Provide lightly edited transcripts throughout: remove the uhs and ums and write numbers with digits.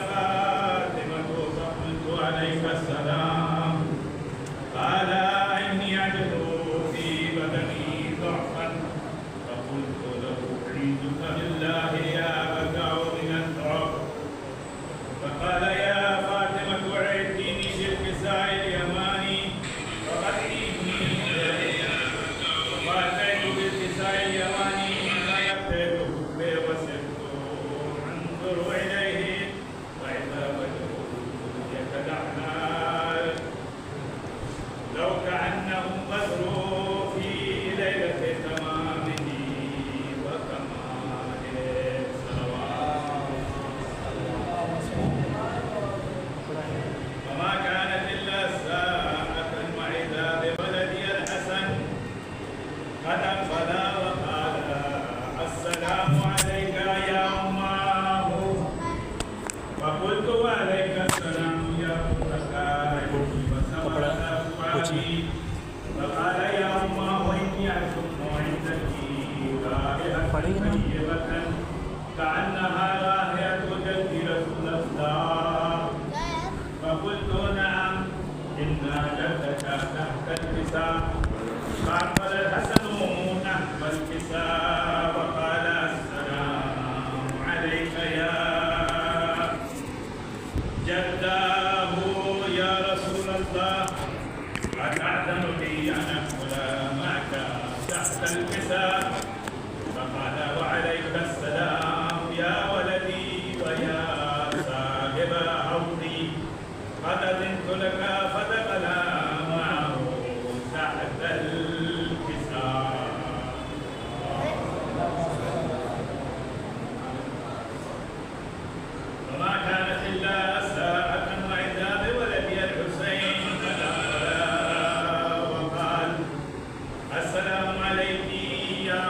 فاطمة فقلت عليك السلام قال إني أجد في بدني ضعفا فقلت له أعيذك بالله يا أبا من الضعف فقال يا فاطمة أعديني بالكساء اليماني فغطيني فأتيت بالكساء اليماني فأتيته وسرت أنظر إليه وإذا وجهه يتدعنا لو كأنه بدر في ليلة تمامه وكماله صلوات وما كانت إلا ساعة وإذا بولدي الحسن قد انفذ وقال السلام عليك يا أماه فقلت وعليك السلام يا أمك وسمعت فؤادي فقال يا أماه إني أشم عندك رائحة طيبة كأنها رائحة جد رسول الله فقلت نعم إن جدك تحت الكساء فأقبل الحسن نحو الكساء وقال السلام عليك يا جداه يا رسول الله أتعلم بي أن أدخل معك تحت الكساء فقال وعليك السلام يا ولدي ويا صاحب حوضي قد أذنت لك فدخلا معه تحت الكساء وما كانت إلا ساعة وإذا بولدي الحسين فدخل وقال السلام عليك يا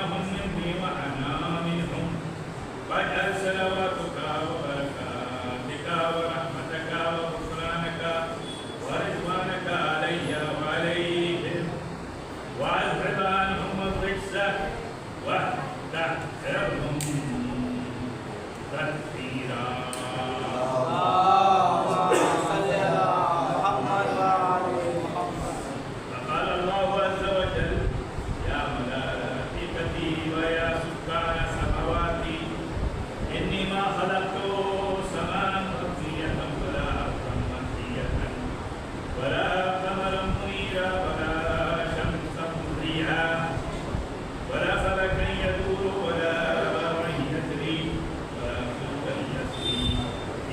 إنهم مني وأنا منهم واجعل صلواتك وبركاتك ورحمتك وغفرانك ورضوانك علي وعليهم واذهب عنهم الرجس واطهرهم تطهيرا. فقال الله عز وجل يا ملائكتي ويا سكان سماواتي إني ما خلقت سماء مطية ولا أرضا مطية ولا قمرا منيرا ولا شمسا مضيئا ولا فلكا يدور ولا بحرا يجري ولا فلكا يسري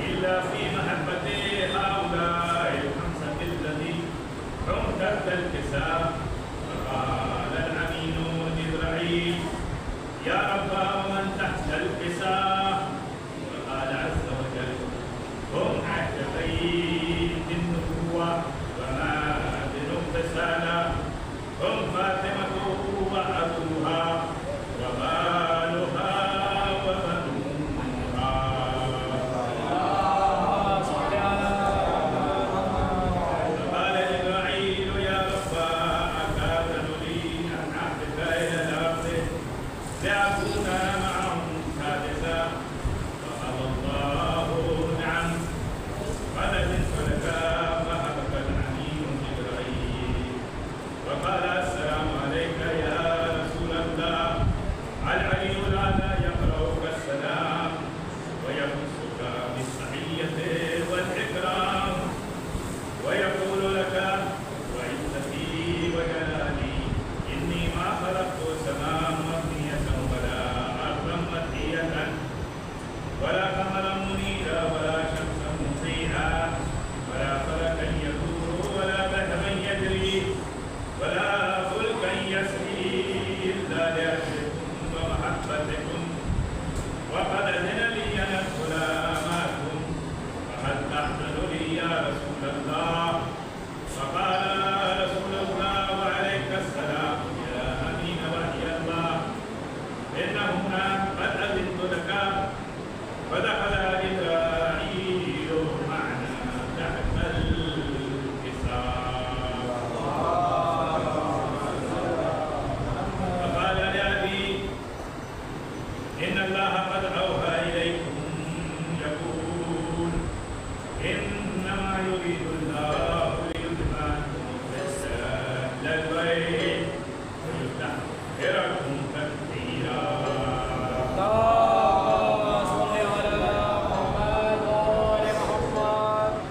إلا في محبة هؤلاء الخمسة الذي هم تحت الكساء. فقال الأمين جبرائيل يا رب ومن تحت الكساء؟ فقال عز وجل هم عجبين النبوة ومعادن الرسالة هم فاطمة وأبوها ومالها وبنوها. فقال جبرائيل يا رب أكاد لي أن أهبط إلى الأرض لأكون معهم سادسا. فقال الله نعم قد أذنت لك. فهبط الأمين جبرائيل وقال السلام عليك يا رسول الله. العلي الأعلى يقرأك السلام ويخصك بالتحية والإكرام ويقول لك وعزتي وجلالي إني ما خلقت سماء مبنية ولا أرضا مطية ولا قمرا منيرا ولا شمسا مضيئا ولا فلكا يدور ولا بحرا يجري ولا فلكا يسري إلا لأجلكم ومحبتكم وقد أذن لي أن أدخل معكم فهل تحزن لي يا رسول الله؟ فقال رسول الله وعليك السلام يا أمين وحي الله إنهن قد أذنت لك. فدخل جبرائيل معنا تحت الكساء. فقال لأبي إن الله قد أوحى إليكم يقول إنما يريد الله ليذهب عنكم الرجس أهل البيت ويطهركم تطهيرا.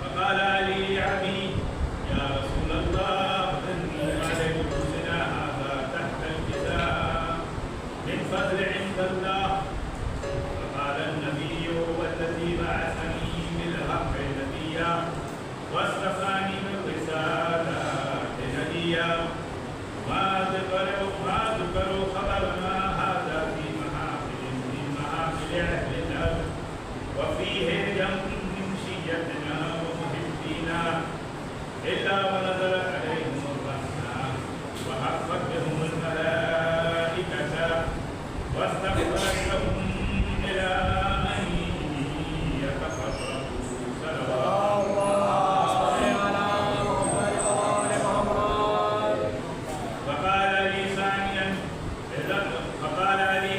فقال علي أبي يا رسول الله إني عليك زنا هذا تحت الكساء من فضل عند الله. فقال النبي والذي بعثني بالحق نبيا واصطفاني بالرسالات نبيا ما ذكروا خبرنا هذا في محافل من محافل أهل الأرض وفيه جم من شيتنا ومحبينا إلا ونزلت عليهم الرحمة وحفت بهم الملائكة واستغفرت لهم إلى أن يتفرقوا صلوات فقال لي ثانيا فقال لي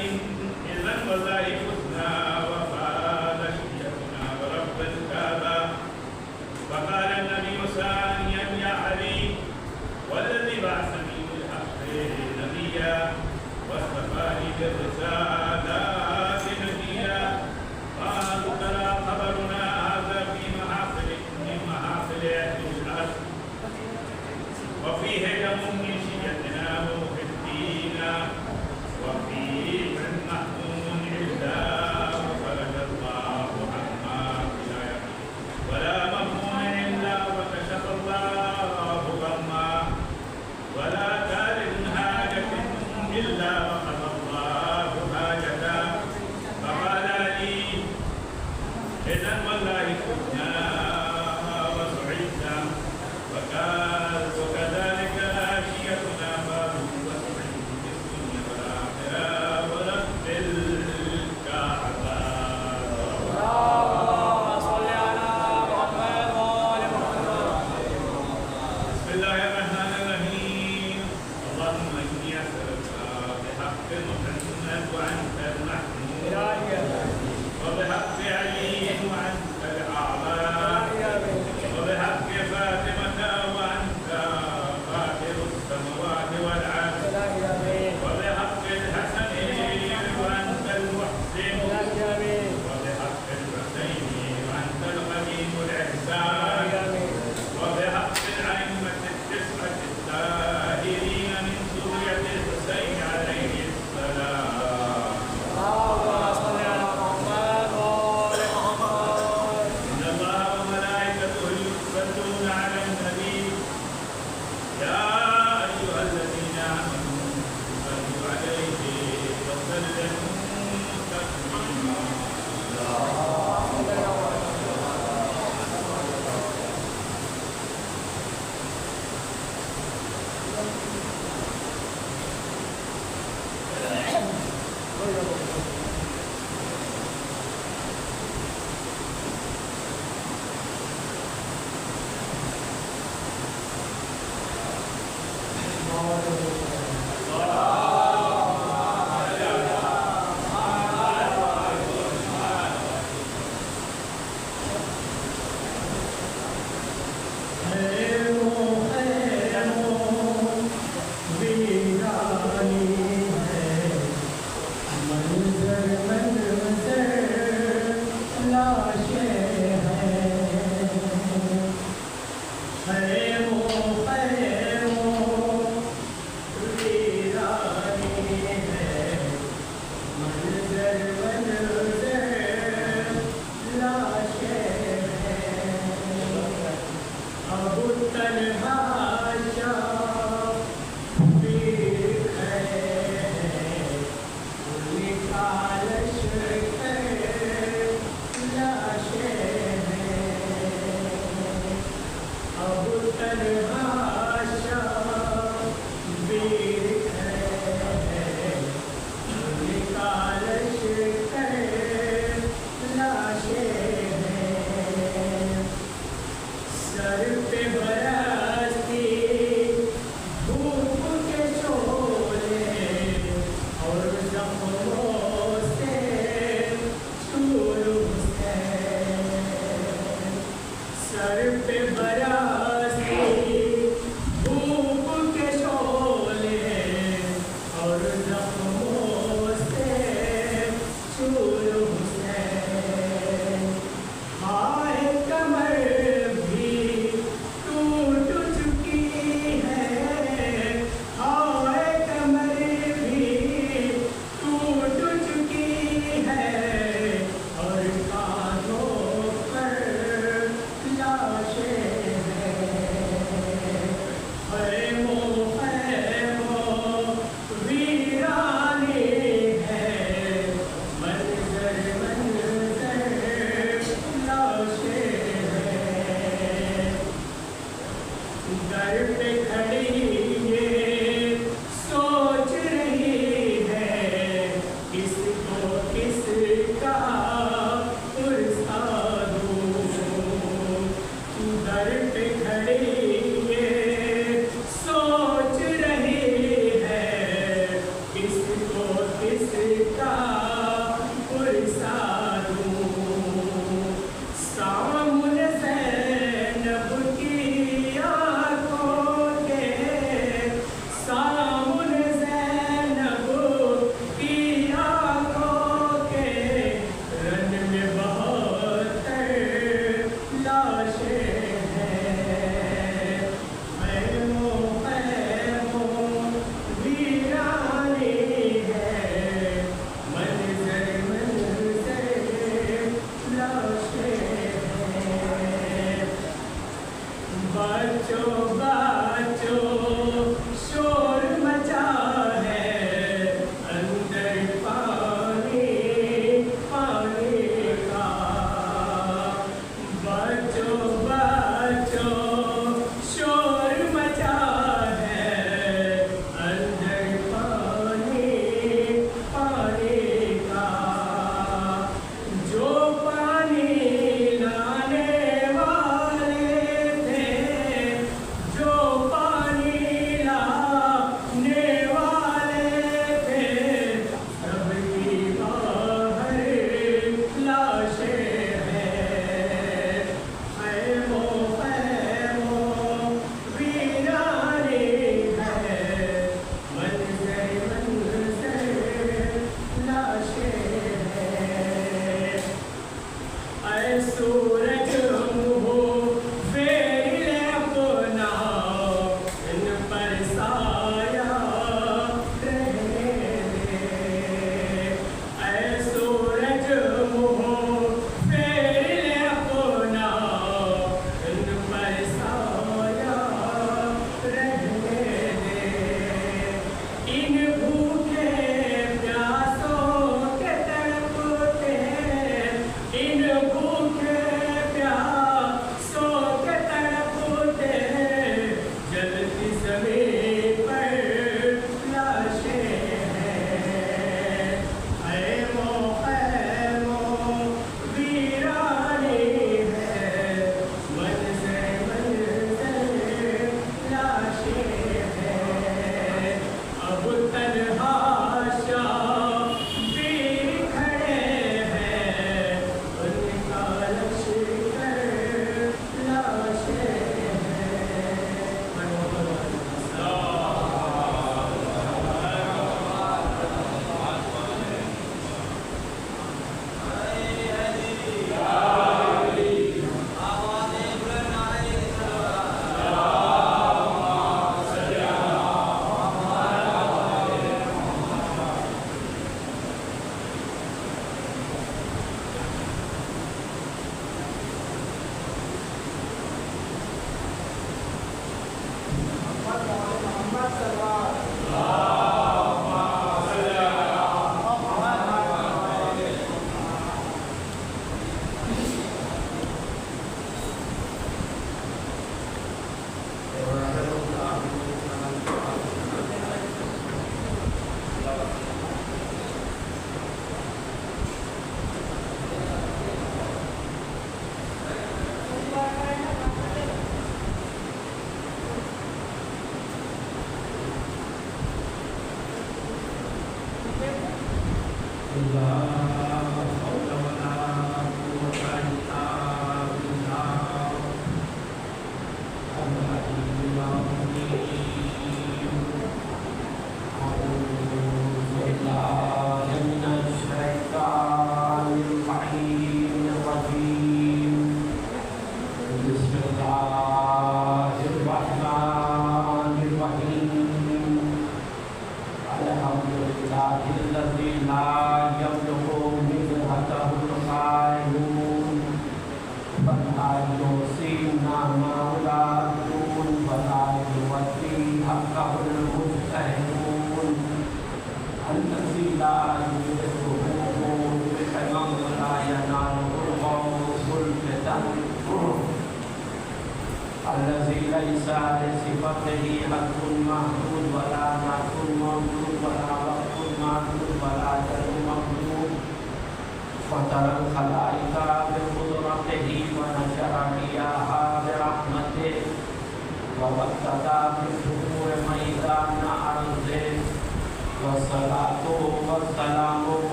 إذن والله فزنا وفاز شيتنا ورب الكعبة. فقال النبي ثانيا يا علي والذي بعثني بالحق نبيا واصطفاني بالرسالات نبيا ما ذكر خبرنا هذا في محافل من محافل أهل الأرض وفيه دم من شيتنا ومحبينا وفيه محموم إلا وفرج الله عما بلا ولا مهموم إلا وكشف الله غما ولا كارث حاجة إلا وقضى الله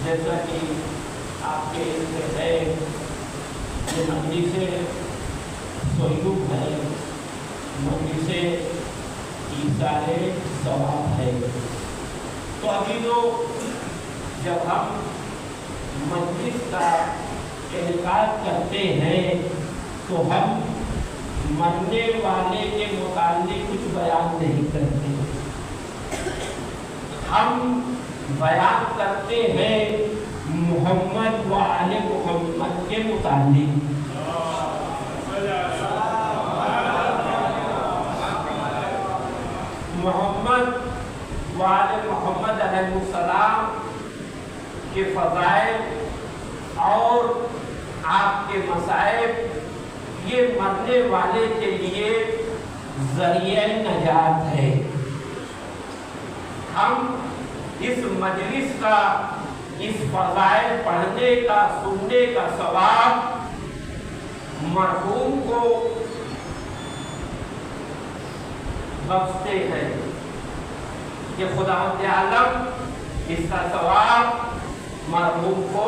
جیسا کہ آپ کے علم ہے یہ مجلس سیوب ہے، مجلس ایثار ثواب ہے. تو ابھی تو جب ہم مجلس کا انعقاد کرتے ہیں تو ہم مرنے والے کے متعلق کچھ بیان نہیں کرتے، ہم بیان کرتے ہیں محمد و آل محمد کے متعلق. محمد و آل محمد علیہ السلام کے فضائل اور آپ کے مصائب یہ مرنے والے کے لیے ذریعہ نجات ہے. ہم اس مجلس کا، اس فضائل پڑھنے کا، سننے کا ثواب مرحوم کو بخشتے ہیں کہ خداوند عالم اس کا ثواب مرحوم کو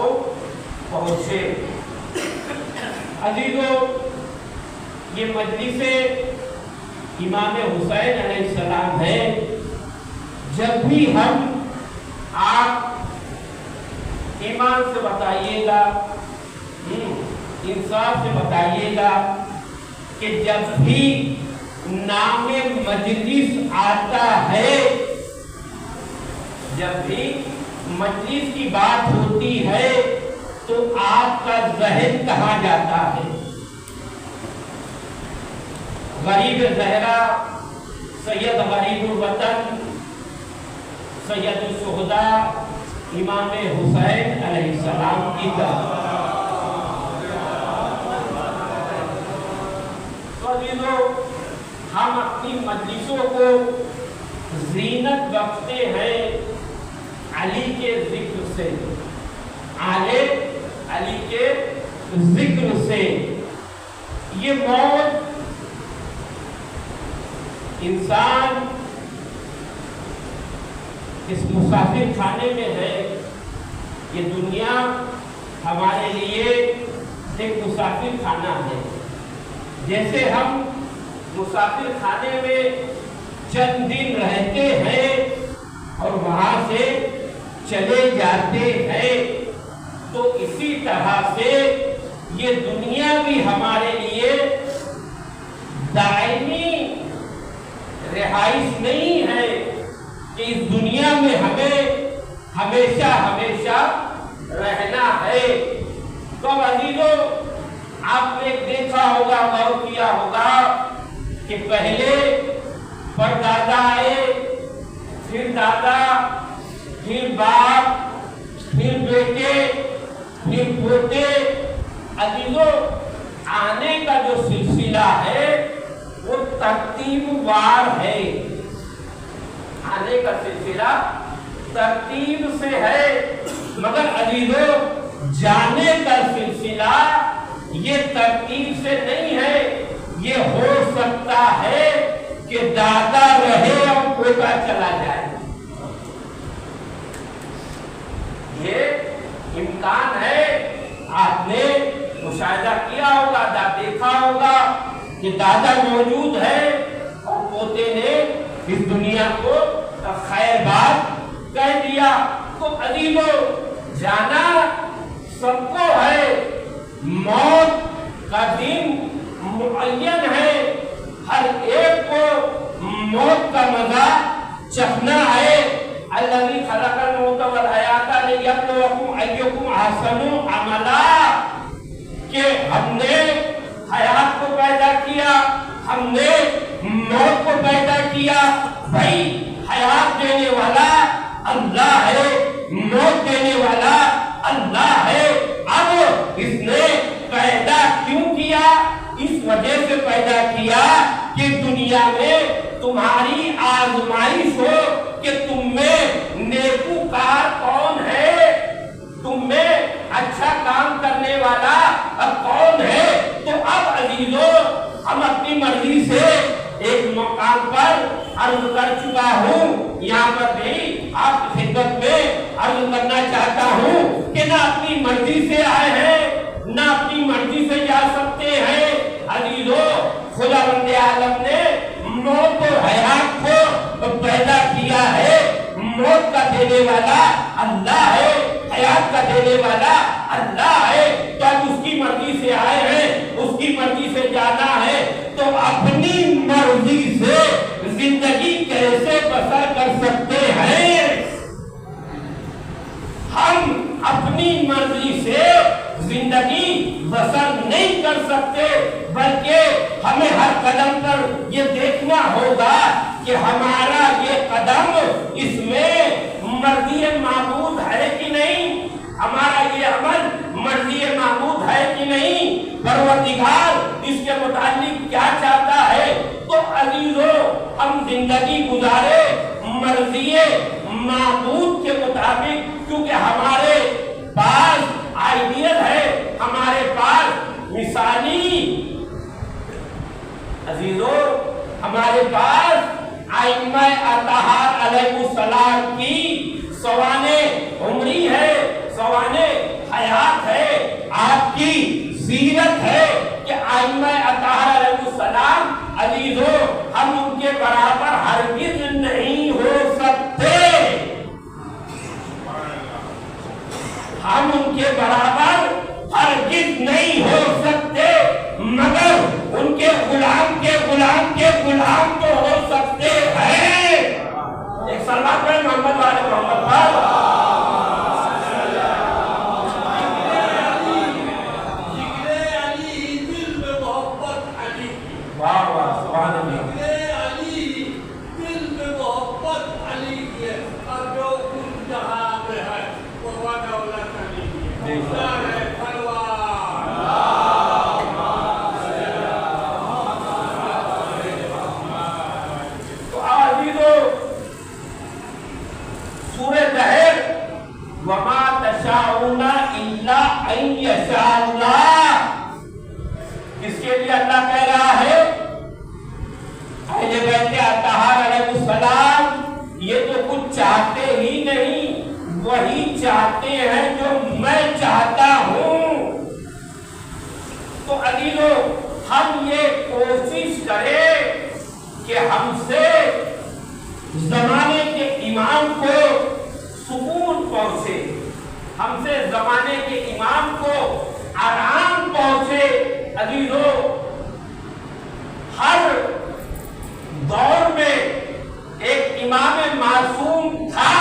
پہنچے۔ عزیزو، یہ مجلس امام حسین علیہ السلام ہے۔ جب بھی ہم آپ ایمان سے بتائیے گا، انصاف سے بتائیے گا کہ جب بھی نام مجلس آتا ہے، جب بھی مجلس کی بات ہوتی ہے تو آپ کا ذہن کہاں جاتا ہے؟ غریب زہرا، سید غریب الوطن، سید الشہداء امام حسین علیہ السلام کی طرف۔ تو عزیزو، ہم اپنی مجلسوں کو زینت بخشتے ہیں علی کے ذکر سے، علی کے ذکر سے۔ یہ موت انسان اس مسافر خانے میں ہے۔ یہ دنیا ہمارے لیے ایک مسافر خانہ ہے۔ جیسے ہم مسافر خانے میں چند دن رہتے ہیں اور وہاں سے چلے جاتے ہیں، تو اسی طرح سے یہ دنیا بھی ہمارے لیے دائمی رہائش نہیں ہے کہ اس دنیا میں ہمیں ہمیشہ ہمیشہ رہنا ہے۔ تو عزیزو، آپ نے دیکھا ہوگا، غور کیا ہوگا کہ پہلے پردادا آئے، پھر دادا، پھر باپ، پھر بیٹے، پھر پوتے۔ عزیزو، آنے کا جو سلسلہ ہے وہ ترتیب وار ہے، آنے کا سلسلہ ترتیب سے ہے، مگر عزیزو جانے کا سلسلہ یہ ترتیب سے نہیں ہے۔ یہ ہو سکتا ہے کہ دادا رہے اور پوتا چلا جائے، یہ امکان ہے۔ آپ نے مشاہدہ کیا ہوگا، دیکھا ہوگا کہ دادا موجود ہے اور پوتے نے اس دنیا کو خیر بات کہہ دیا۔ تو عزیزو، جانا سب کو ہے، موت کا دن معین ہے، ہر ایک کو موت کا مزہ چکھنا ہے۔ الذی خلق الموت والحیات لیبلوکم ایکم احسن عملا، کہ ہم نے حیات کو پیدا کیا، ہم نے موت کو پیدا کیا۔ بھائی، حیات دینے والا اللہ ہے، موت دینے والا اللہ ہے۔ اب اس نے پیدا کیوں کیا؟ اس وجہ سے پیدا کیا کہ دنیا میں تمہاری آزمائش ہو کہ تم میں نیکوکار کون ہے، تم میں اچھا کام کرنے والا اب کون ہے۔ تو اب عزیزو، ہم اپنی مرضی سے ایک مقام پر عرض کر چکا ہوں، یہاں پر بھی آپ کی خدمت میں عرض کرنا چاہتا ہوں کہ نہ اپنی مرضی سے آئے ہیں، نہ اپنی مرضی سے جا سکتے ہیں۔ عزیزو، خداوند عالم نے موت و حیات کو پیدا کیا ہے۔ موت کا دینے والا اللہ ہے، حیات کا دینے والا اللہ ہے۔ تو اب اس کی مرضی سے آئے ہیں، اس کی مرضی سے جانا ہے، تو اپنی مرضی سے زندگی کیسے بسر کر سکتے ہیں؟ ہم اپنی مرضی سے زندگی بسر نہیں کر سکتے، بلکہ ہمیں ہر قدم پر یہ دیکھنا ہوگا کہ ہمارا یہ قدم اس میں مرضی معبود ہے کہ نہیں، ہمارا یہ عمل مرضی معبود ہے کہ نہیں، پروردگار اس کے متعلق کیا چاہتا ہے۔ تو عزیزو، ہم زندگی گزارے مرضی معبود کے مطابق، کیونکہ ہمارے پاس آئیڈیل ہے، ہمارے پاس مثالی، عزیزو ہمارے پاس ائمہ اطہار علیہ السلام کی سوانے عمری ہے، سوانے حیات ہے، آپ کی سیرت ہے کہ ائمہ اطہار علیہ السلام عزیزو ہم ان کے برابر ہرگز نہیں ہو سکتے، ہم ان کے برابر ہرگز نہیں ہو سکتے، مگر ان کے غلام کے غلام کے غلام تو ہو سکتے ہیں۔ ایک سلوات پڑھیں محمد والے محمد پر۔ واہ واہ سبحان اللہ۔ تو عزیزو سورہ دہر وما تشاءون الا ان یشاء اللہ، کس کے لیے اللہ کہہ رہا ہے؟ اہل بیت اطہار علیہ السلام یہ تو کچھ چاہتے ہی نہیں، وہی چاہتے ہیں جو میں چاہتا ہوں۔ تو عزیزو ہم یہ کوشش کریں کہ ہم سے زمانے کے امام کو سکون پہنچے، ہم سے زمانے کے امام کو آرام پہنچے۔ عزیزو ہر دور میں ایک امام معصوم تھا،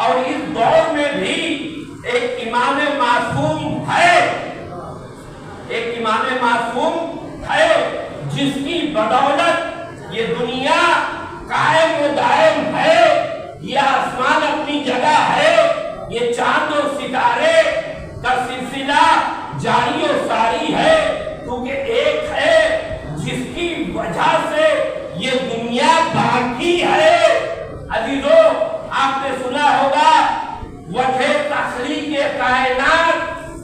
اور اس دور میں بھی ایک امام معصوم ہے، ایک امام معصوم ہے جس کی بدولت یہ دنیا قائم و دائم ہے، یہ آسمان اپنی جگہ ہے، یہ چاند و ستارے کا سلسلہ جاری و ساری ہے، کیونکہ ایک ہے جس کی وجہ سے یہ دنیا باقی ہے۔ عزیزو آپ نے سنا ہوگا وجہ تخلیق کائنات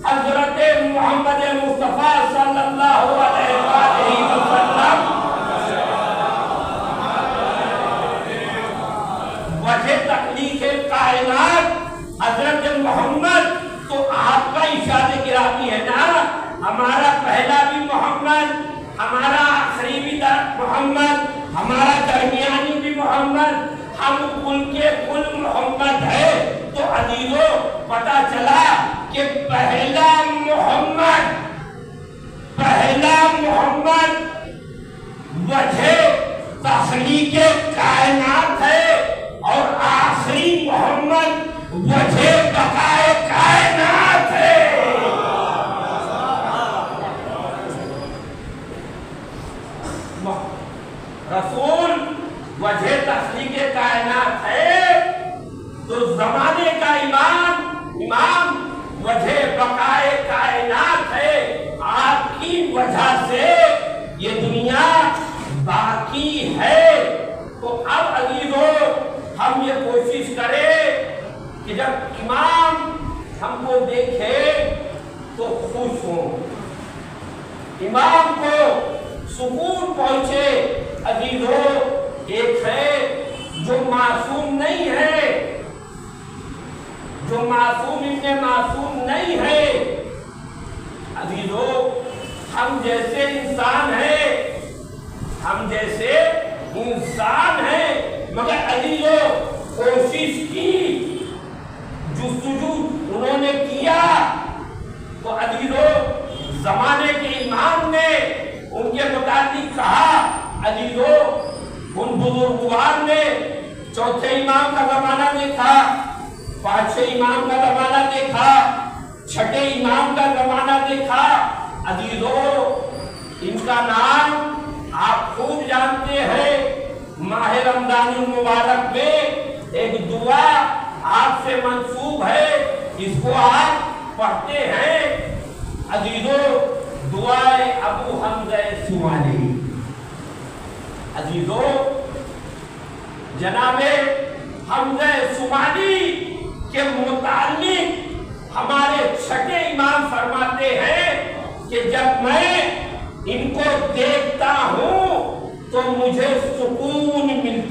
حضرت محمد مصطفیٰ صلی اللہ علیہ وسلم، وجہ تخلیق کائنات حضرت محمد، تو آپ کا ارشاد گرامی ہے نا، ہمارا پہلا بھی محمد، ہمارا آخری بھی محمد، ہمارا درمیانی بھی محمد، ہم کل کے کل محمد ہے۔ تو عزیزو پتا چلا کہ پہلا محمد وجہ تخلیق کائنات ہے، اور آخری محمد وجہ بقائے کائنات ہے۔ رسول وجہ تخلیق کائنات ہے، تو زمانے کا امام وجہ بقائے کائنات ہے، آپ کی وجہ سے یہ دنیا باقی ہے۔ تو اب عزیزو ہم یہ کوشش کریں کہ جب امام ہم کو دیکھے تو خوش ہوں، امام کو سکون پہنچے۔ عزیزو ایک ہے جو معصوم نہیں ہے، جو معصوم ابن معصوم نہیں ہے۔ عزیزو ہم جیسے انسان ہیں، ہم جیسے انسان ہیں، مگر عزیزو کوشش کی، جستجو انہوں نے کیا، تو عزیزو زمانے کے امام نے ان کے متعلق کہا۔ عزیزو ان بزرگوار نے چوتھے امام کا زمانہ دیکھا، پانچویں امام کا زمانہ دیکھا، چھٹے امام کا زمانہ دیکھا۔ عزیزو ان کا نام آپ خوب جانتے ہیں، ماہ رمضان المبارک میں ایک دعا آپ سے منسوب ہے، اس کو آپ پڑھتے ہیں۔ عزیزو دعائے ابو حمزہ سمانی۔ عزیزو جناب حمزہ سمانی کے متعلق ہمارے چھٹے امام فرماتے ہیں کہ جب میں ان کو دیکھتا ہوں تو مجھے سکون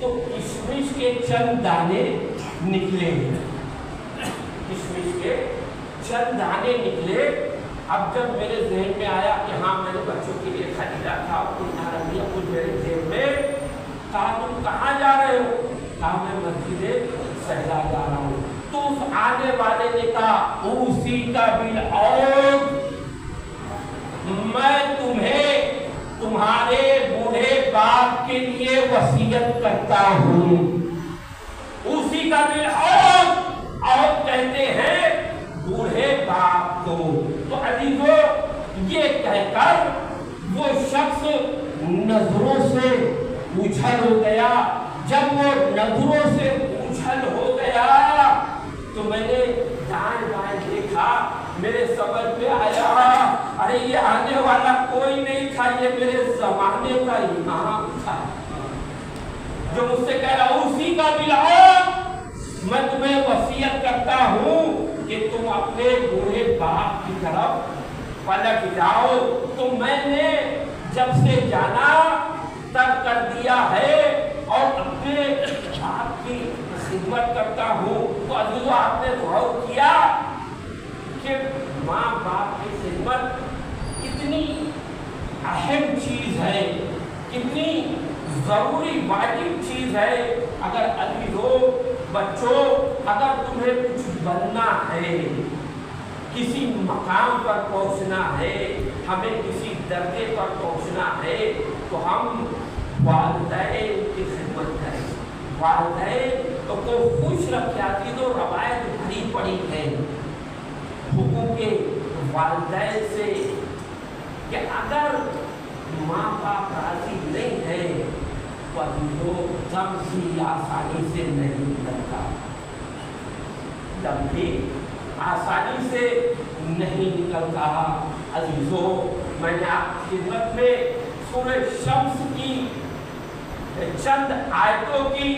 تو کشمش کے چند دانے نکلے، کشمش کے چند دانے نکلے۔ اب جب میرے ذہن میں آیا کہ ہاں میں نے بچوں کے لیے خریدا تھا، کچھ نارنگیاں کچھ میرے ذہن میں، کہا تم کہاں جا رہے ہو؟ کہا میں مسجد صحرا جا رہا ہوں۔ تو اس آنے والے نے کہا اوصی کا بالعود، میں تمہیں تمہارے بوڑھے باپ کے لیے وصیت کرتا ہوں۔ اوصی کا بالعود، عود کہتے ہیں بوڑھے باپ کو۔ تو عزیزو یہ کہہ کر وہ شخص نظروں سے اوجھل ہو گیا۔ جب وہ نظروں سے اوجھل ہو گیا تو میں نے دائیں بائیں دیکھا، میرے سمجھ میں آیا ارے یہ آنے والا کوئی نہیں تھا، یہ میرے زمانے کا امام تھا جو مجھ سے کہہ رہا اوصی کا بالعود، میں تمہیں وصیت کرتا ہوں کہ تم اپنے بوڑھے باپ کی طرف پلٹ جاؤ۔ تو میں نے جب سے جانا تب کر دیا ہے اور اپنے باپ کی خدمت کرتا ہوں۔ تو عزیزو آپ نے غور کیا کہ ماں باپ کی خدمت کتنی اہم چیز ہے، کتنی ضروری واجب چیز ہے۔ اگر عزیزو بچوں اگر تمہیں کچھ بننا ہے، کسی مقام پر پہنچنا ہے، ہمیں کسی درجے پر پہنچنا ہے تو ہم والدین کی خدمت کریں۔ والدین کو خوش رکھ جاتی تو روایت بھری پڑی ہے حقوق والدین سے کہ اگر ماں باپ راضی نہیں ہے تو وہ دم بھی آسانی سے نہیں نکلتا، دم بھی آسانی سے نہیں نکلتا۔ عزیزو میں نے آپ کی خدمت میں سورہ شمس کی چند آیتوں کی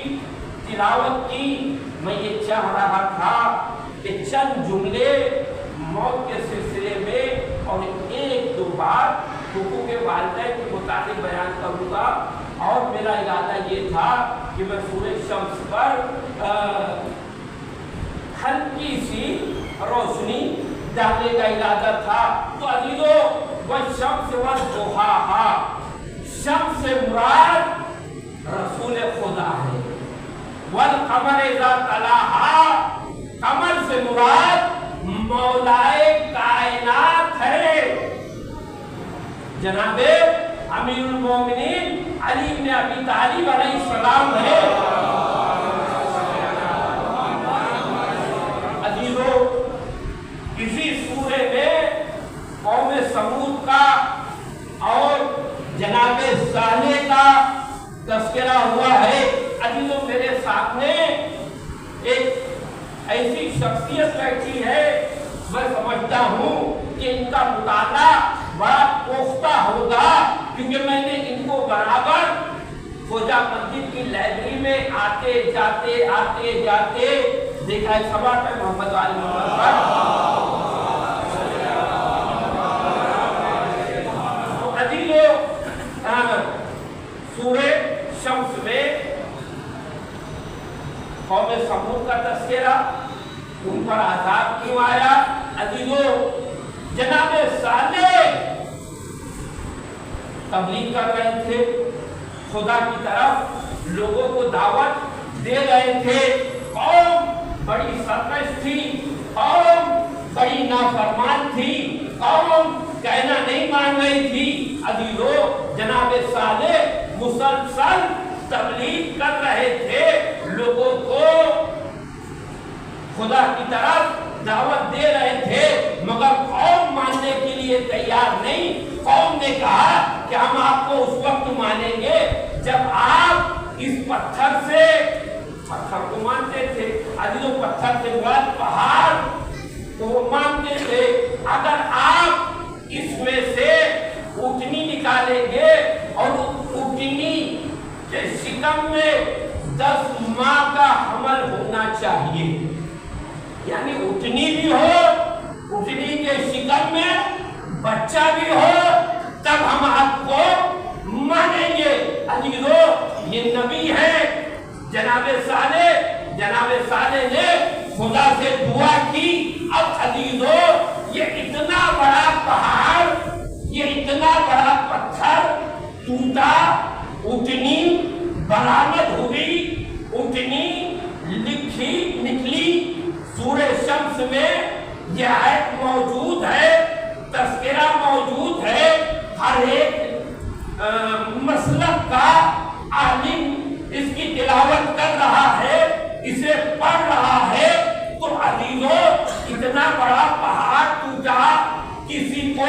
تلاوت کی۔ میں یہ چاہ رہا تھا کہ چند جملے موت کے سلسلے میں اور ایک دو بات حقوق والدین کے متعلق بیان کروں گا، اور میرا ارادہ یہ تھا کہ میں سورہ شمس پر ہلکی سی روشنی ڈالنے کا ارادہ تھا۔ تو عزیزو والشمس والضحاہا، شمس سے مراد رسول خدا ہے، والقمر اذا تلاہا، قمر سے مراد مولائے کائنات ہے، جناب امیر المومنین علی بن ابی طالب علیہ السلام ہے۔ عزیزو اسی سورے میں قوم سمود کا اور جناب صالح کا تذکرہ ہوا ہے۔ عزیزو میرے سامنے ایک ایسی شخصیت بیٹھی ہے، میں سمجھتا ہوں کہ ان کا مطالعہ بڑا پختہ ہوگا، کیونکہ میں نے ان کو برابر خوجہ مسجد کی لائبریری میں آتے جاتے دیکھا ہے۔ سبا پہ محمد علی محمد پر تو عزیزو سورہ شمس میں قوم سمود کا تذکرہ، ان پر عذاب کیوں آیا۔ عزیزو جناب صالح تبلیغ کر رہے تھے، خدا کی طرف لوگوں کو دعوت دے رہے تھے، قوم بڑی سرکش تھی، قوم بڑی نافرمان تھی، قوم کہنا نہیں مان رہی تھی۔ عزیزو جناب صالح مسلسل تبلیغ کر رہے تھے، لوگوں کو خدا کی طرف دعوت دے رہے تھے، مگر قوم ماننے کے لیے تیار نہیں۔ قوم نے کہا کہ ہم آپ کو اس وقت مانیں گے جب آپ اس پتھر سے، پتھر کو مانتے تھے عزیزو، پتھر سے مراد پہاڑ کو مانتے تھے، اگر آپ اس میں سے اونٹنی نکالیں گے اور اونٹنی کے شکم میں 10 ماہ کا حمل ہونا چاہیے، یعنی اونٹنی بھی ہو، اونٹنی کے شکم میں بچہ بھی ہو، تب ہم آپ کو مانیں گے۔ عزیزو یہ نبی ہے، جناب صالح نے خدا سے دعا کی. اب عزیزو یہ اتنا بڑا پہاڑ، یہ اتنا بڑا پتھر ٹوٹا، اتنی برآمد ہوئی، اتنی نکلی. سورہ شمس میں یہ آیت موجود ہے، تذکرہ موجود ہے. ہر ایک مسلک کا عالم اس کی تلاوت کر رہا ہے، اسے پڑھ رہا ہے. تو عزیزو اتنا بڑا پہاڑ ٹوٹا، کسی کو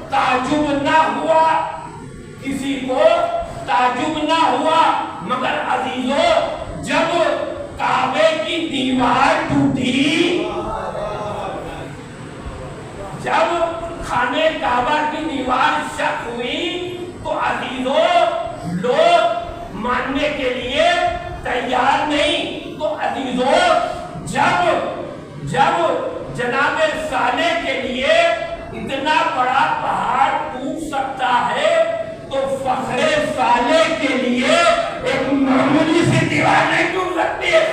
تعجب نہ ہوا، کسی کو تعجب نہ ہوا. مگر عزیزو جب کعبے کی دیوار ٹوٹی، جب خانے کعبہ کی دیوار شق ہوئی، تو عزیزو لوگ ماننے کے لیے تیار نہیں. تو عزیزو جب جناب صالح کے لیے اتنا بڑا پہاڑ ٹوٹ سکتا ہے، تو فخر صالح کے لیے ایک معمولی سی دیوار نہیں ٹوٹ سکتی ہے.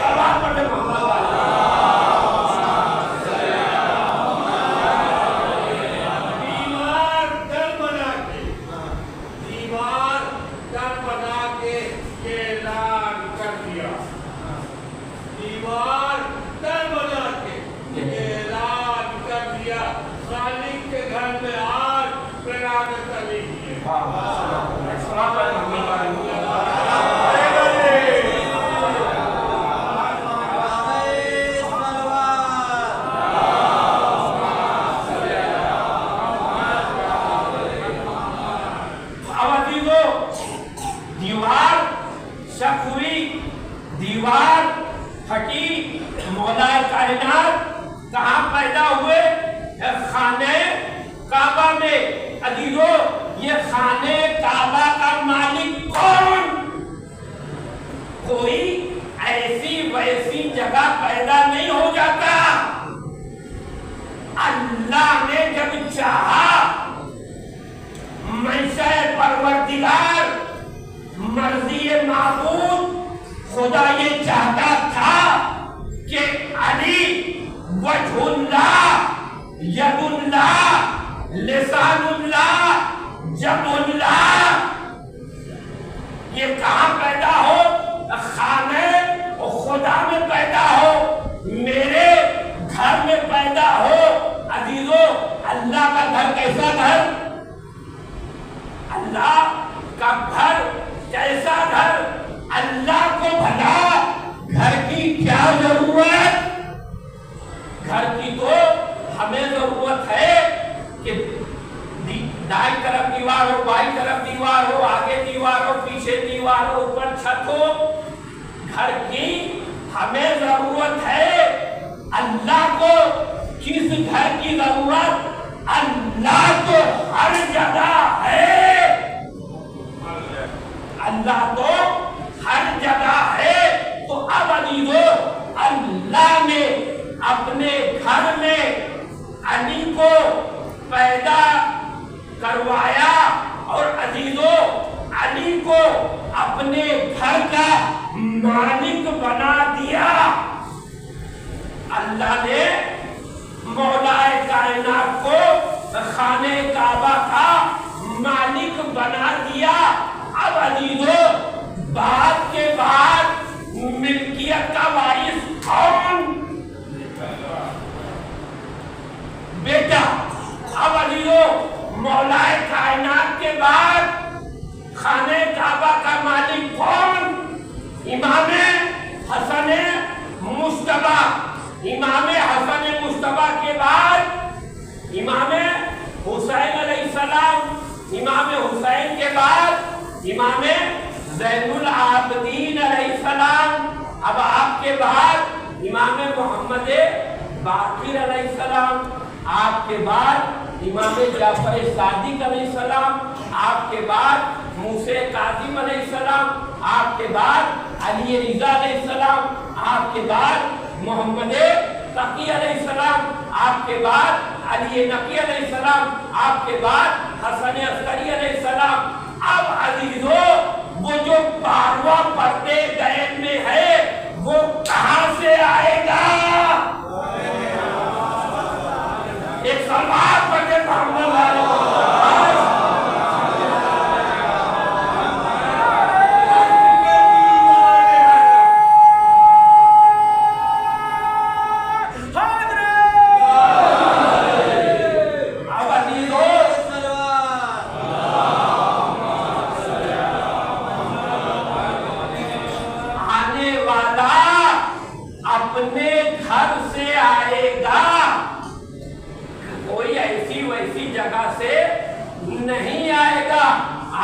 دیوار پھٹی. مولا کائنات کہاں پیدا ہوئے؟ خانے کعبہ میں. عزیزو یہ خانے کعبہ کا مالک کون؟ کوئی ایسی ویسی جگہ پیدا نہیں ہو جاتا. اللہ نے جب چاہا، منشاء پروردگار، مرضی معبود خدا یہ چاہتا تھا کہ علی وجہ اللہ، ید اللہ، لسان اللہ، جب اللہ یہ کہاں پیدا ہو؟ خانے خدا میں پیدا ہو، میرے گھر میں پیدا ہو. عزیزو اللہ کا گھر کیسا گھر؟ اللہ کا گھر کیسا گھر؟ اللہ کو بھلا گھر کی کیا ضرورت؟ گھر کی تو ہمیں ضرورت ہے کہ دائیں طرف دیوار ہو، بائیں طرف دیوار ہو، آگے دیوار ہو، پیچھے دیوار ہو، اوپر چھت ہو. گھر کی ہمیں ضرورت ہے. اللہ کو کس گھر کی ضرورت؟ اللہ تو ہر جگہ ہے. اللہ تو ہر جگہ ہے. تو اب عزیزو اللہ نے اپنے گھر میں علی کو پیدا کروایا، اور عزیزو علی کو اپنے گھر کا مالک بنا دیا. اللہ نے مولا کائنات کو خانے کعبہ کا مالک بنا دیا. اب عزیزو بعد کے بعد ملکیت کا وارث کون؟ بیٹا. اب عزیزو مولا کائنات کے بعد خانے کعبہ کا مالک کون؟ امام حسن مجتبی. امام حسن مجتبی کے بعد امام حسین علیہ السلام. امام حسین کے بعد امام زین العابدین علیہ السلام. اب آپ کے بعد امام محمد باقر علیہ السلام. آپ کے بعد امام جعفر صادق علیہ السلام. آپ کے بعد موسیٰ کاظم علیہ السلام. آپ کے بعد علی رضا علیہ السلام. آپ کے بعد محمد تقی علیہ السلام. آپ کے بعد علی نقی علیہ السلام. آپ کے بعد حسن عسکری علیہ السلام. اب عزیزو وہ جو 12واں پردے گئے میں ہے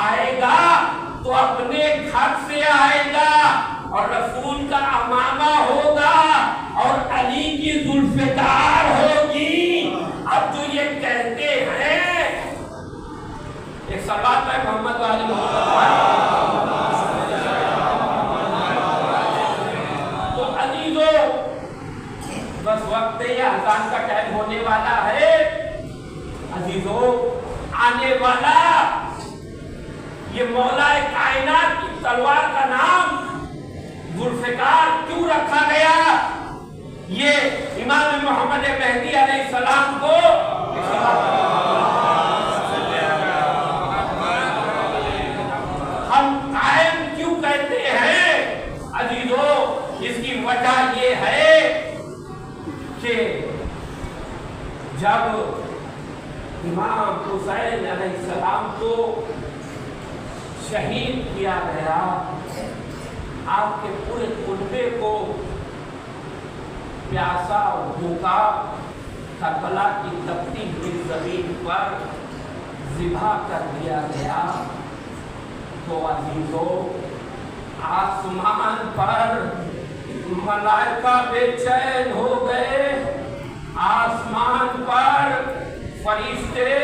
آئے گا تو اپنے گھر سے آئے گا اور رسول کا امامہ ہوگا اور علی کی ذوالفقار ہوگی. اب جو یہ کہتے ہیں ایک صلوات ہے محمد علی تو عزیزو بس وقت یہ اذان کا ٹائم ہونے والا ہے. عزیزو آنے والا یہ مولا کائنات کی تلوار کا نام ذوالفقار کیوں رکھا گیا؟ یہ امام محمد مہدی علیہ السلام کو ہم قائم کیوں کہتے ہیں؟ عزیزو اس کی وجہ یہ ہے کہ جب امام حسین علیہ السلام کو شہید کیا گیا آپ کے پورے کنبے کو پیاسا اور بھوکا کربلا کی تپتی ہوئی زمین پر ذبح کر دیا گیا. تو عزیزو آسمان پر ملائکہ بے چین ہو گئے, آسمان پر فرشتے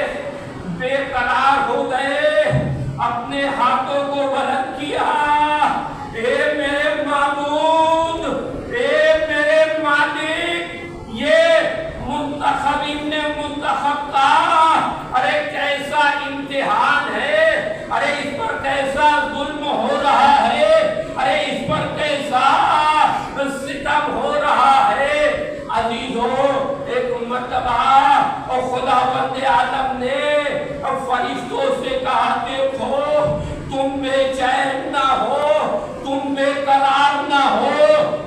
بے قرار ہو گئے, اپنے ہاتھوں کو بلند کیا, اے میرے معبود, اے میرے مالک, یہ منتخب ابن منتخب کا ارے کیسا امتحان ہے, ارے اس پر کیسا ظلم ہو رہا ہے, ارے اس پر کیسا ستم ہو رہا ہے. عزیزو ایک مرتبہ اور خداوند عالم نے فرشتوں سے کہا دیکھو تم بے چین نہ ہو, تم بے قرار نہ ہو,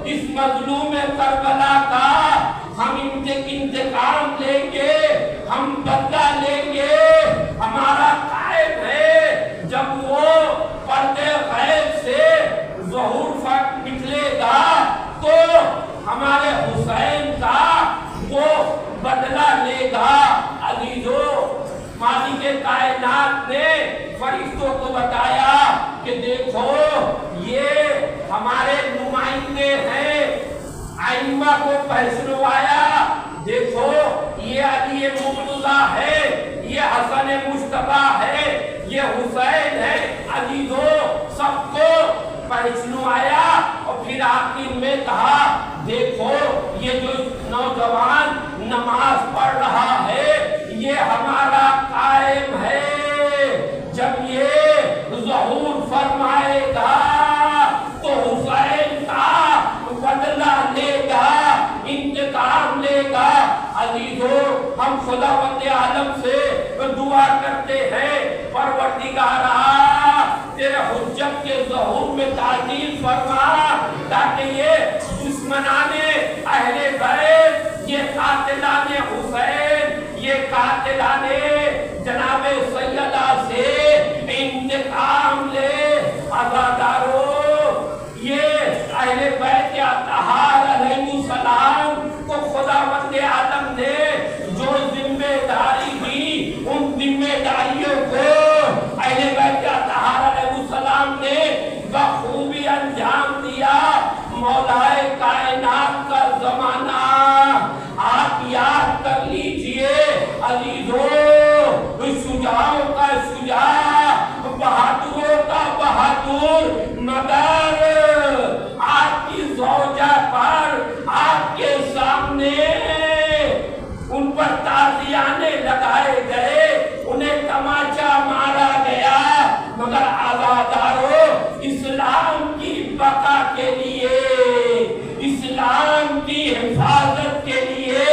اس مظلوم کربلا کا ہم انتقام لیں گے, ہم بدلہ لیں گے. ہمارا قائد ہے جب وہ پردے غیب سے ظہور فرق نکلے گا تو ہمارے حسین کا وہ بدلہ لے گا. عزیزو مالک کائنات نے فرشتوں کو بتایا کہ دیکھو یہ ہمارے نمائندے ہیں, ائمہ کو پہچنوایا, دیکھو یہ علی مرتضیٰ ہے, یہ حسن مجتبیٰ ہے, یہ حسین ہے. عزیزو سب کو پہچنوایا اور پھر آخر میں کہا دیکھو یہ جو نوجوان نماز پڑھ رہا ہے یہ ہمارا قائم ہے, جب یہ ظہور فرمائے گا تو حسین کا بدلہ لے گا, انتقام لے گا. عزیزو ہم خداوند عالم سے دعا کرتے ہیں پروردگارا تیرے حجت کے ظہور میں تعجیل فرما تاکہ یہ دشمنان اہل بیت, یہ قاتلان حسین, یہ قاتلان جناب سیدہ سے انتقام لے. عزادارو یہ اہل بیت اطہار علیہ السلام کو خداوند عالم نے جو ذمہ داری دی ان ذمہ داریوں کو اہل بیت اطہار علیہ السلام نے بخوبی انجام دیا. مولا کائنات کا زمانہ آپ یاد کر لیجئے عزیزو, شجاعوں کا شجاع, بہادروں کا بہادر, مگر آپ کی زوجہ پر آپ کے سامنے ان پر تازیانے لگائے گئے, انہیں تماچا مارا گیا. مگر آزادارو اسلام کی بقا کے لیے, اسلام کی حفاظت کے لیے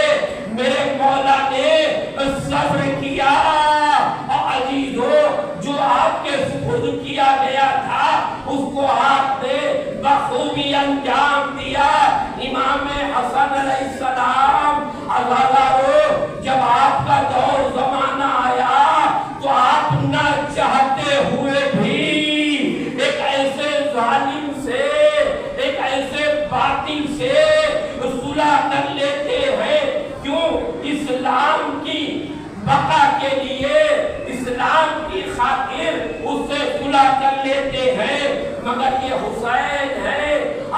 میرے مولا نے صبر کیا. اور عزیزو جو آپ کے سپرد کیا گیا تھا اس کو آپ نے بخوبی انجام دیا. امام حسن علیہ السلام عزادارو جب آپ کا دور زمانہ آیا تو آپ نہ چاہتے ہوئے بھی ایک ایسے ظالم سے, ایک ایسے باطل سے صلح کر لیتے ہیں. کیوں؟ اسلام کی بقا کے لیے, اسلام کی خاطر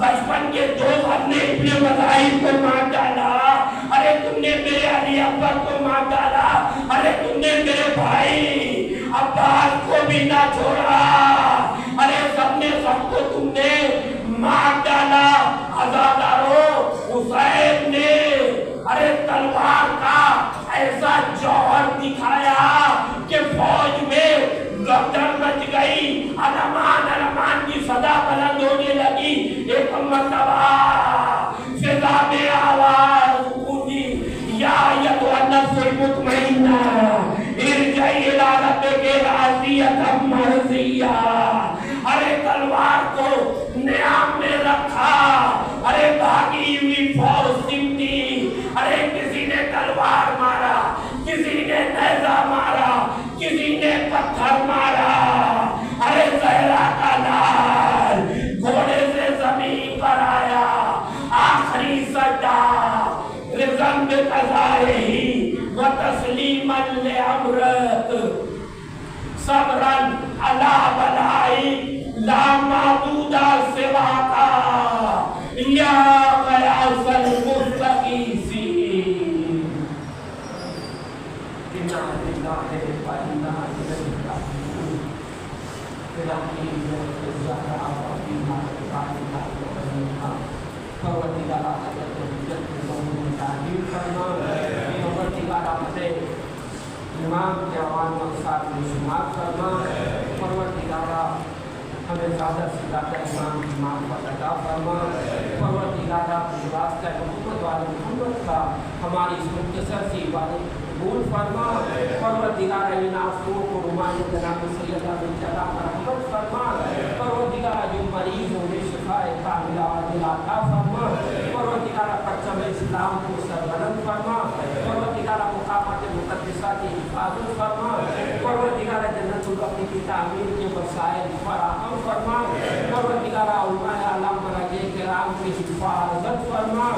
بچپن کے دوست اپنے ابن مظاہر کو مار ڈالا، ارے تم نے میرے علی اکبر کو مار ڈالا، ارے تم نے میرے بھائی عباس کو بھی نہ چھوڑا، ارے سب نے سب کو تم نے مار ڈالا۔ عزادارو، حسین نے ارے تلوار کا ایسا جوہر دکھایا کہ فوج میں گردن مچ گئی، علمان علمان کی صدا بلند ہونے لگی۔ ایک مرتبہ فضا میں آواز گونجی، یا ایھا النفس المطمئنہ ارجعی الی ربک راضیۃ مرضیہ۔ ارے تلوار کو نیام میں رکھا، ارے بھاگی ہوئی فوج سمٹی، ارے کسی نے تلوار مارا، کسی نے نیزہ مارا، کسی نے پتھر مارا، ارے زہرا کا لال گھوڑے سے زمین پر آیا، آخری سجدہ رضن بقضائہ وتسلیما لامرک، صبراً علی بلائک لا معبود سواک یا غیاث المستغیثین۔ انا للہ و انا الیہ راجعون۔ پروردگارہ حضرت حجت قوم تعلیم فرما، پروردگارہ حضرت امام کے عوام مقصد میں شمار فرما، پروردگارہ ہمیں زیادہ سے زیادہ امام کی معرفت عطا فرما، پروردگارہ اپنے واسطہ محمد والے محمد کا ہماری اس مختصر سی عبادت قبول فرما، پروردگارہ ان آنسوؤں کو رومانی جناب سیدہ بنت اللہ مرحمت فرما، پروردگارہ جو مریض انہیں شفاء کاملہ عاجلہ عطا فرما، پروردگارہ پرچم اسلام کو سربلند فرما، پروردگارہ مقامات مقدسہ کی حفاظت فرما، پروردگارہ جنت البقیع کی تعمیر کے وسائل فراہم فرما، پروردگارہ علماء اعلام مراجع کرام کی حفاظت فرما،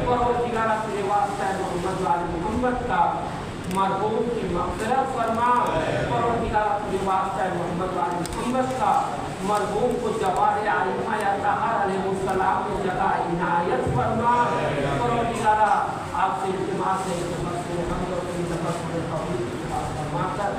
پروردگارہ تیرے واسطہ محمد وآل محمد کا مرحوم کی مغفرت فرما، پروردگارہ تیرے واسطہ محمد وآل محمد کا مرحوم کو جوار ائمہ اطہار علیہ السلام میں جگہ عنایت فرما، پروردگارہ آپ سے التماس ہے کہ مسجد حمد اور کی تفضل قبول فرما کر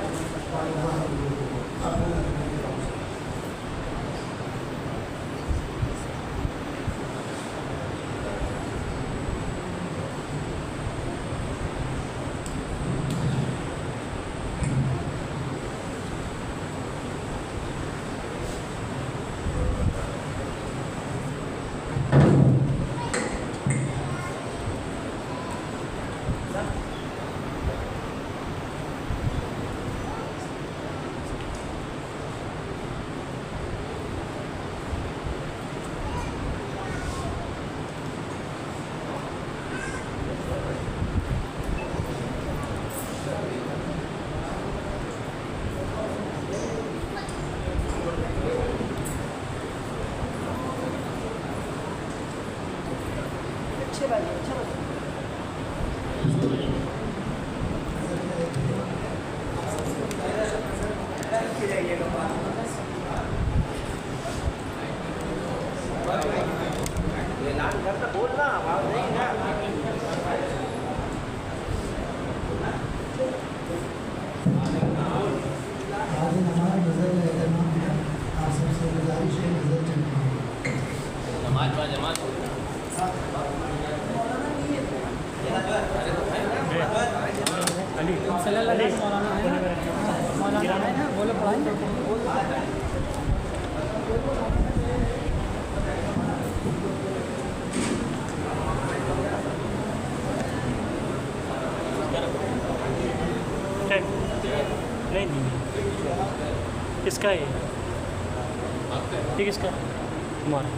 کس کا ہے یہ کس کا ہمارا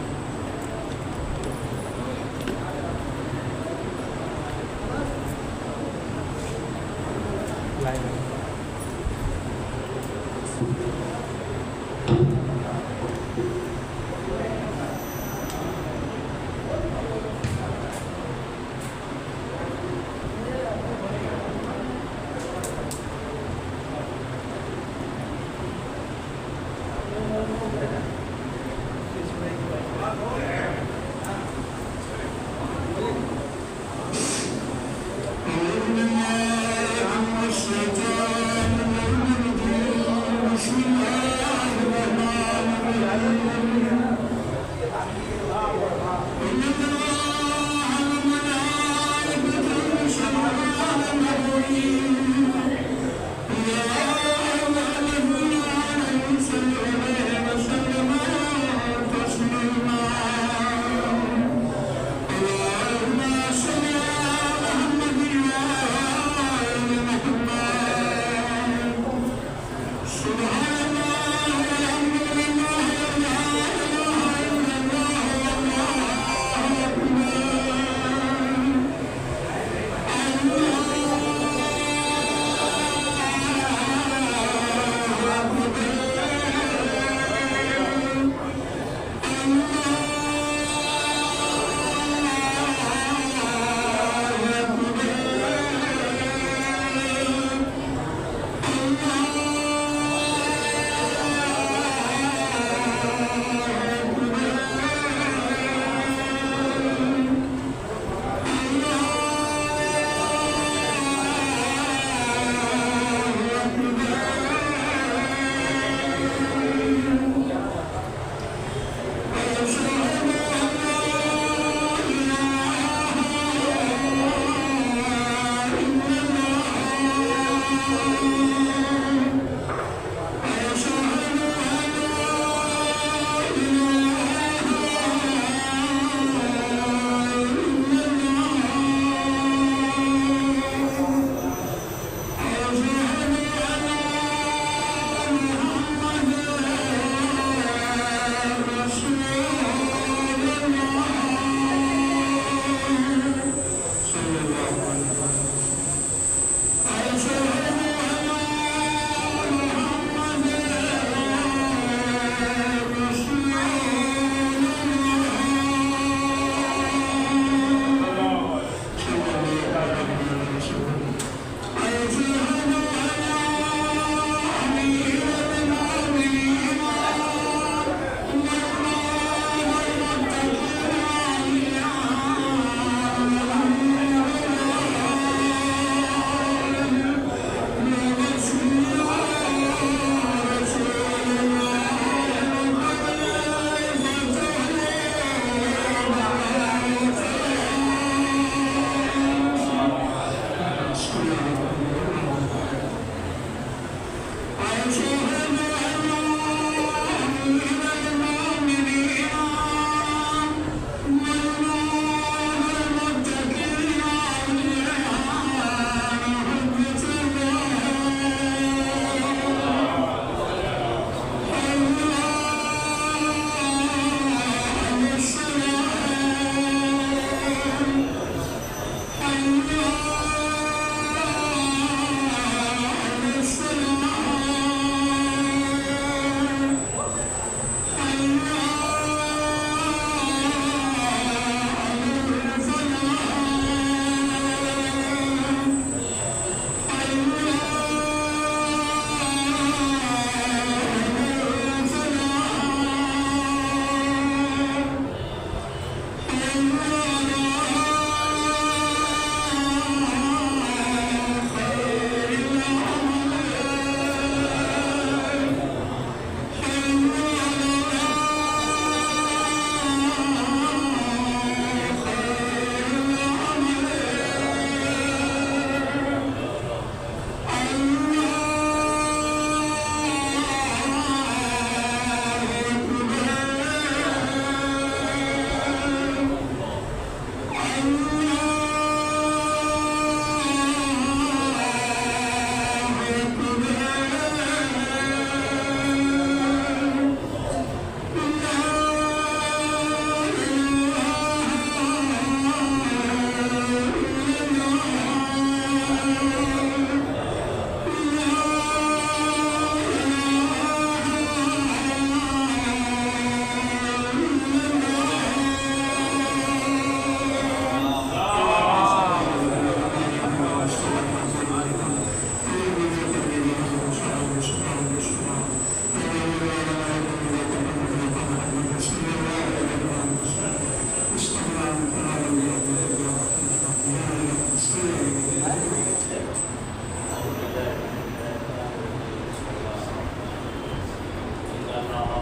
Allahu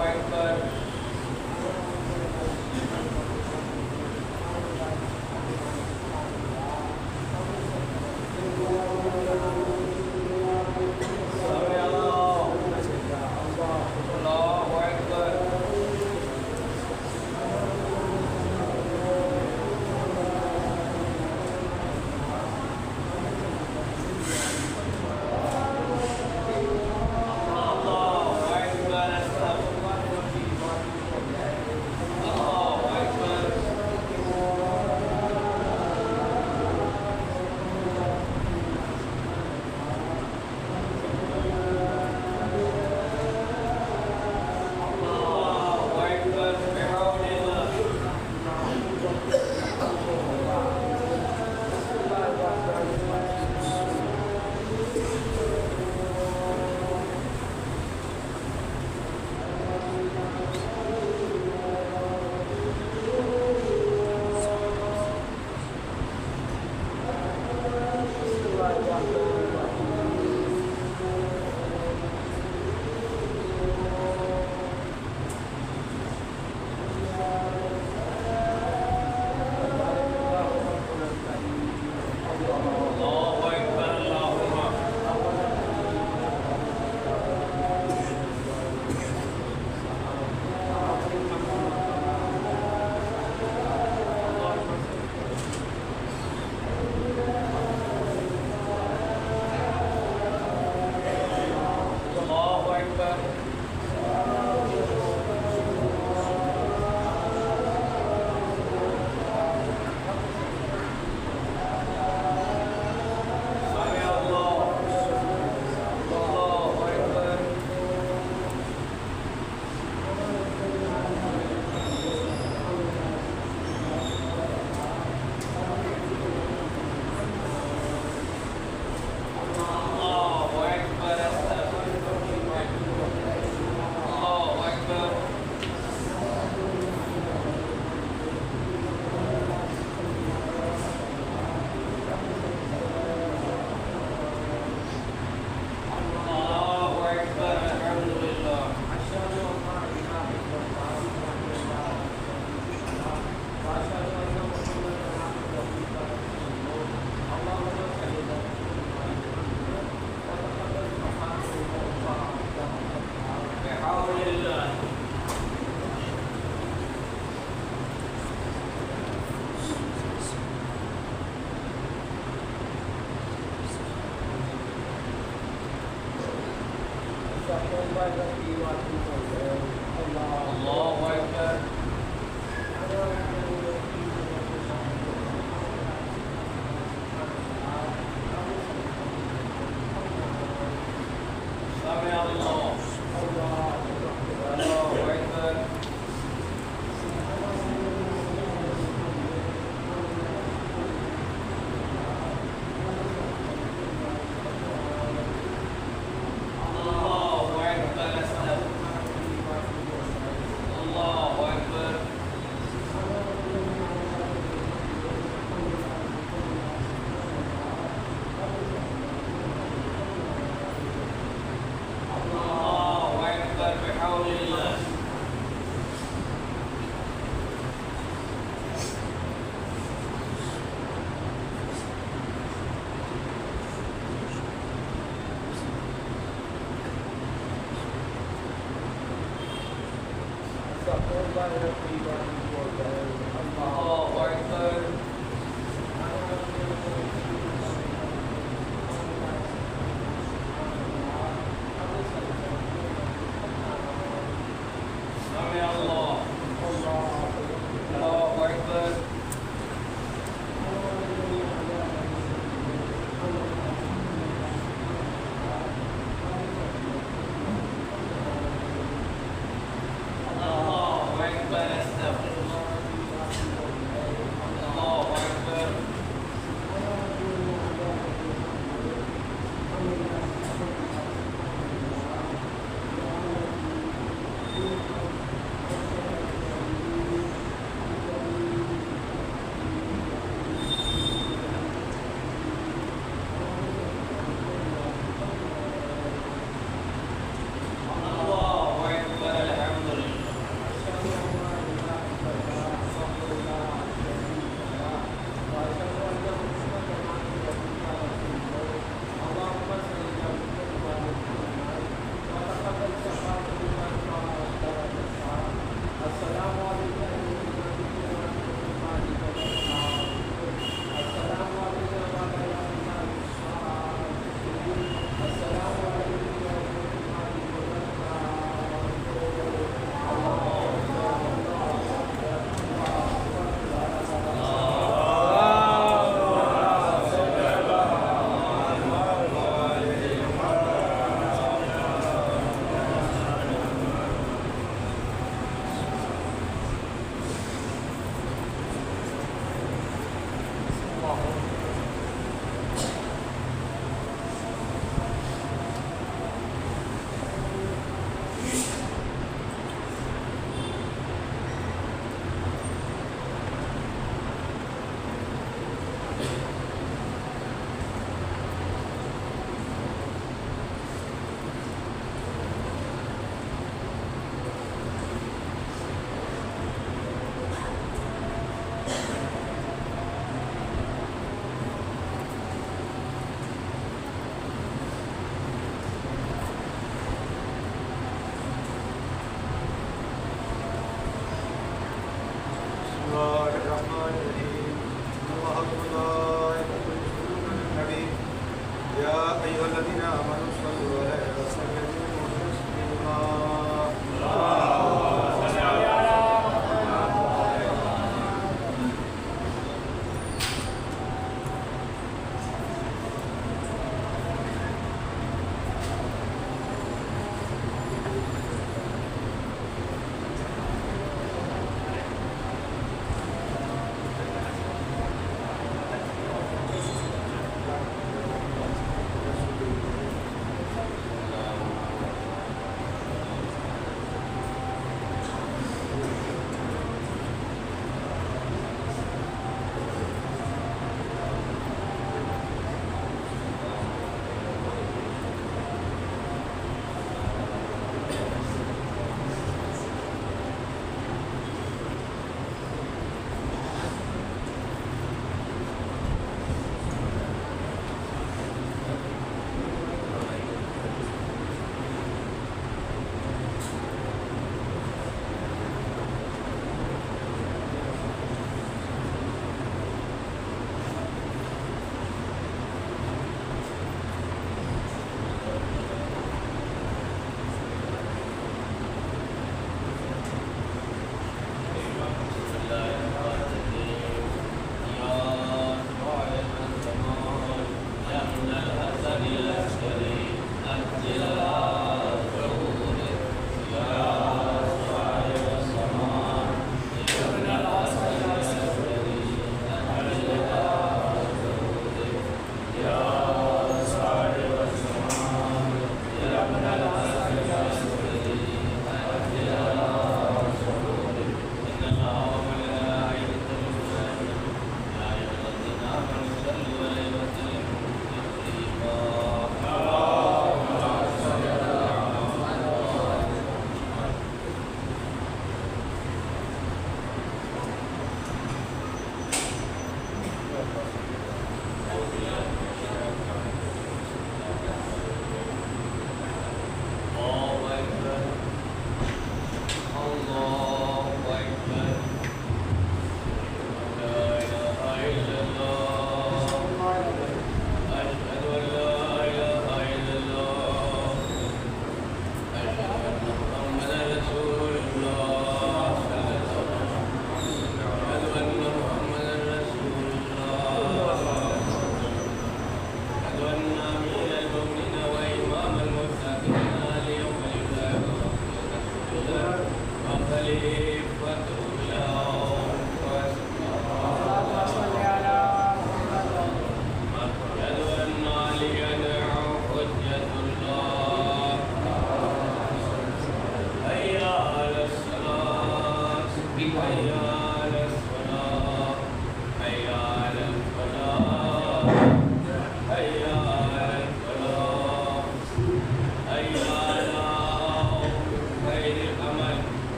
Akbar.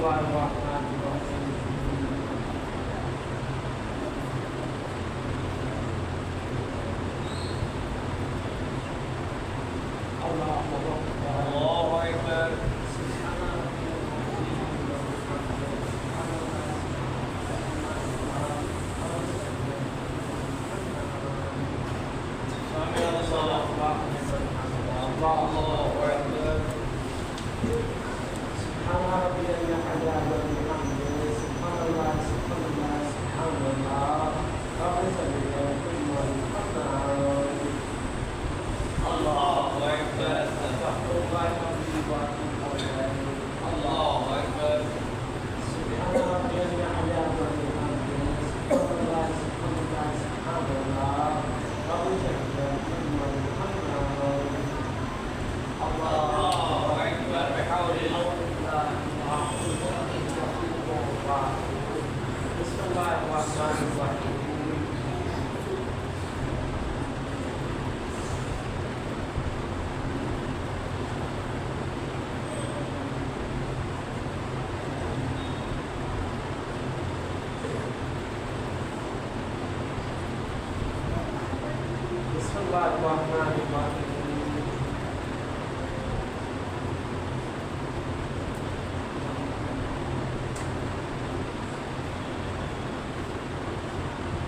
الله الرحمن الرحيم الله أكبر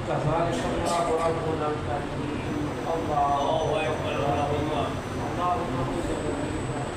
كذلك الله ربنا الكريم الله أكبر اللهم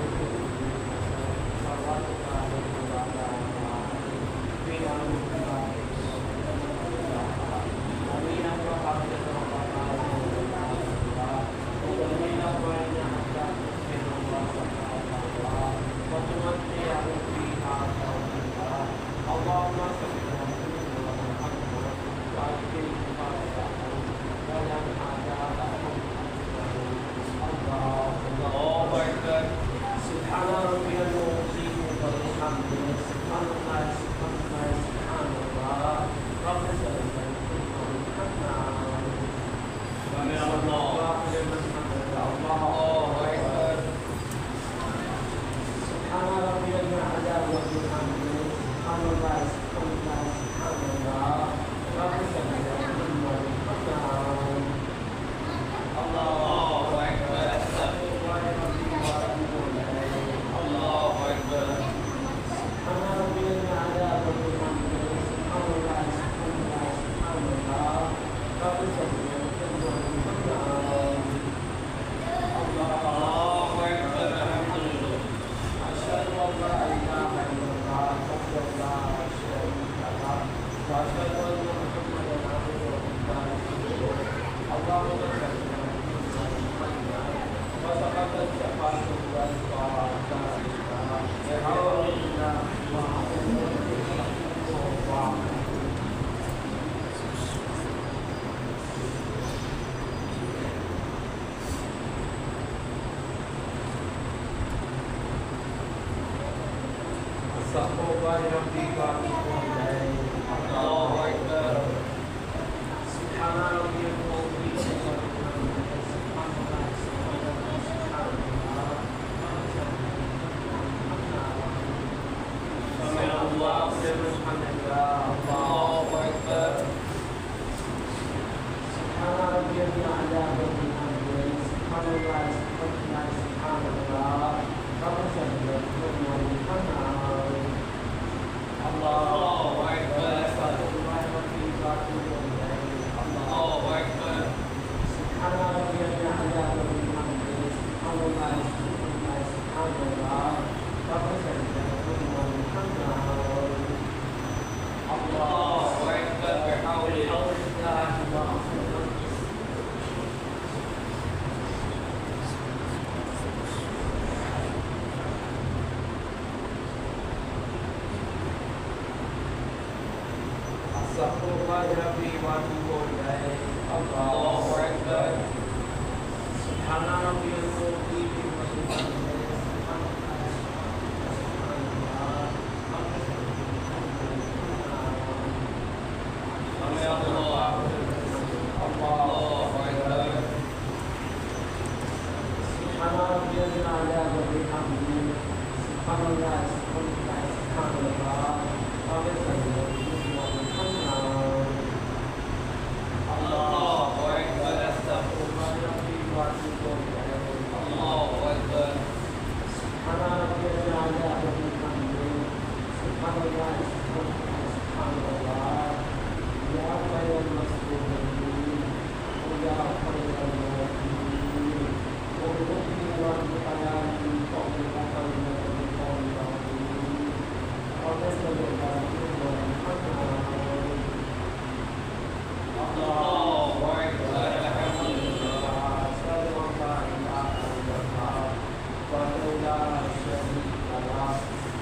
Subhanallah, subhanallah, subhanallah.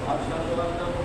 أشهد أن